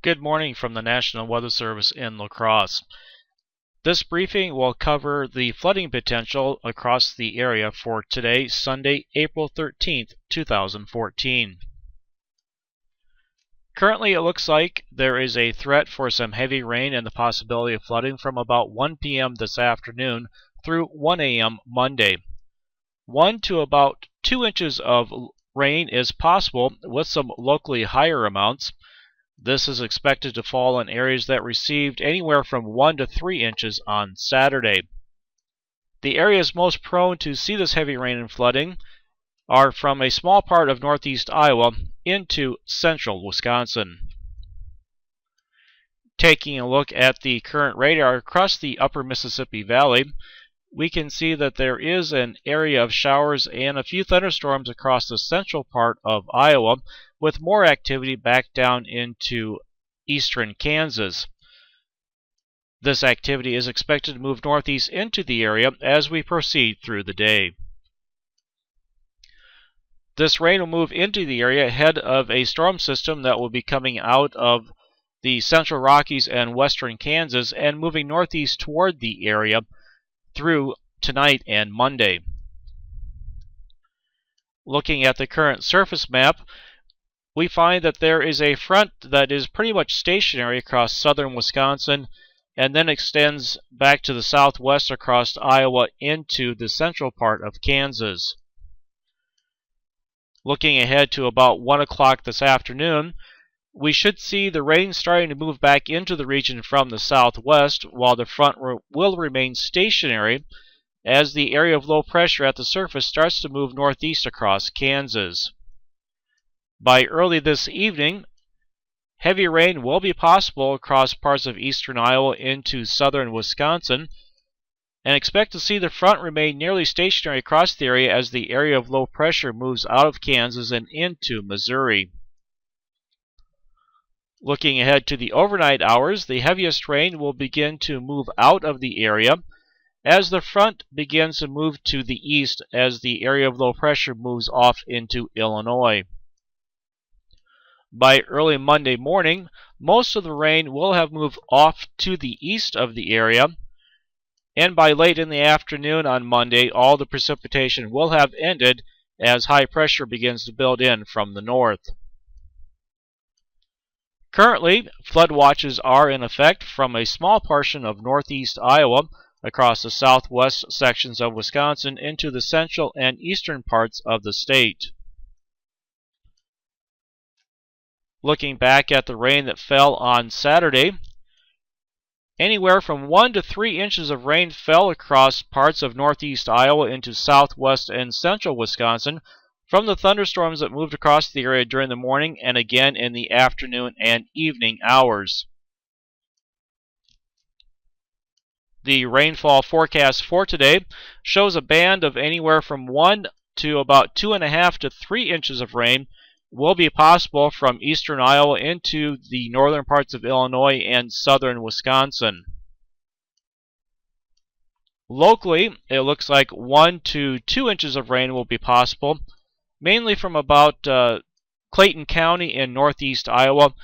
Good morning from the National Weather Service in La Crosse. This briefing will cover the flooding potential across the area for today, Sunday, April 13th, 2014. Currently, it looks like there is a threat for some heavy rain and the possibility of flooding from about 1 p.m. this afternoon through 1 a.m. Monday. 1 to about 2 inches of rain is possible with some locally higher amounts. This is expected to fall in areas that received anywhere from 1 to 3 inches on Saturday. The areas most prone to see this heavy rain and flooding are from a small part of northeast Iowa into central Wisconsin. Taking a look at the current radar across the upper Mississippi Valley, we can see that there is an area of showers and a few thunderstorms across the central part of Iowa, with more activity back down into eastern Kansas. This activity is expected to move northeast into the area as we proceed through the day. This rain will move into the area ahead of a storm system that will be coming out of the central Rockies and western Kansas and moving northeast toward the area through tonight and Monday. Looking at the current surface map, we find that there is a front that is pretty much stationary across southern Wisconsin and then extends back to the southwest across Iowa into the central part of Kansas. Looking ahead to about 1 o'clock this afternoon, we should see the rain starting to move back into the region from the southwest, while the front will remain stationary as the area of low pressure at the surface starts to move northeast across Kansas. By early this evening, heavy rain will be possible across parts of eastern Iowa into southern Wisconsin, and expect to see the front remain nearly stationary across the area as the area of low pressure moves out of Kansas and into Missouri. Looking ahead to the overnight hours, the heaviest rain will begin to move out of the area as the front begins to move to the east as the area of low pressure moves off into Illinois. By early Monday morning, most of the rain will have moved off to the east of the area, and by late in the afternoon on Monday, all the precipitation will have ended as high pressure begins to build in from the north. Currently, flood watches are in effect from a small portion of northeast Iowa across the southwest sections of Wisconsin into the central and eastern parts of the state. Looking back at the rain that fell on Saturday, anywhere from 1 to 3 inches of rain fell across parts of northeast Iowa into southwest and central Wisconsin from the thunderstorms that moved across the area during the morning and again in the afternoon and evening hours. The rainfall forecast for today shows a band of anywhere from 1 to about 2.5 to 3 inches of rain will be possible from eastern Iowa into the northern parts of Illinois and southern Wisconsin. Locally, it looks like 1 to 2 inches of rain will be possible, mainly from about Clayton County in northeast Iowa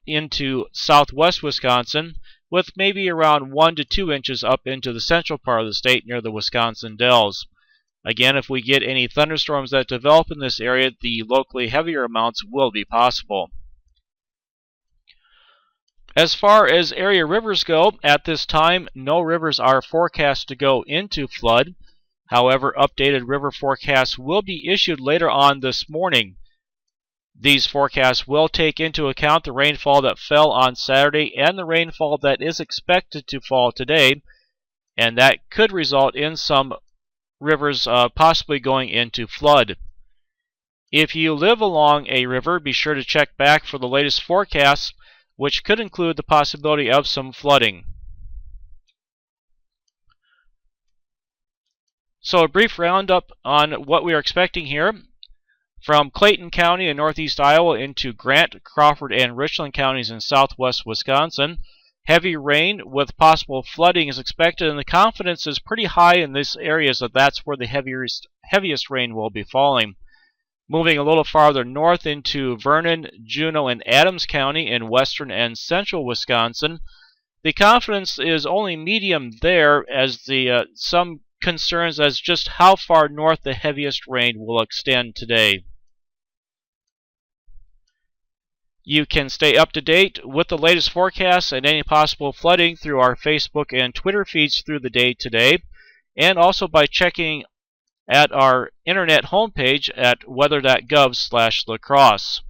into southwest Wisconsin, with maybe around 1 to 2 inches up into the central part of the state near the Wisconsin Dells. Again, if we get any thunderstorms that develop in this area, the locally heavier amounts will be possible. As far as area rivers go, at this time, no rivers are forecast to go into flood. However, updated river forecasts will be issued later on this morning. These forecasts will take into account the rainfall that fell on Saturday and the rainfall that is expected to fall today, and that could result in some rivers possibly going into flood. If you live along a river, be sure to check back for the latest forecasts, which could include the possibility of some flooding. So a brief roundup on what we are expecting here. From Clayton County in northeast Iowa into Grant, Crawford, and Richland counties in southwest Wisconsin, heavy rain with possible flooding is expected, and the confidence is pretty high in these areas that that's where the heaviest rain will be falling. Moving a little farther north into Vernon, Juneau, and Adams County in western and central Wisconsin, the confidence is only medium there, as some concerns as just how far north the heaviest rain will extend today. You can stay up to date with the latest forecasts and any possible flooding through our Facebook and Twitter feeds through the day today, and also by checking at our internet homepage at weather.gov/lacrosse.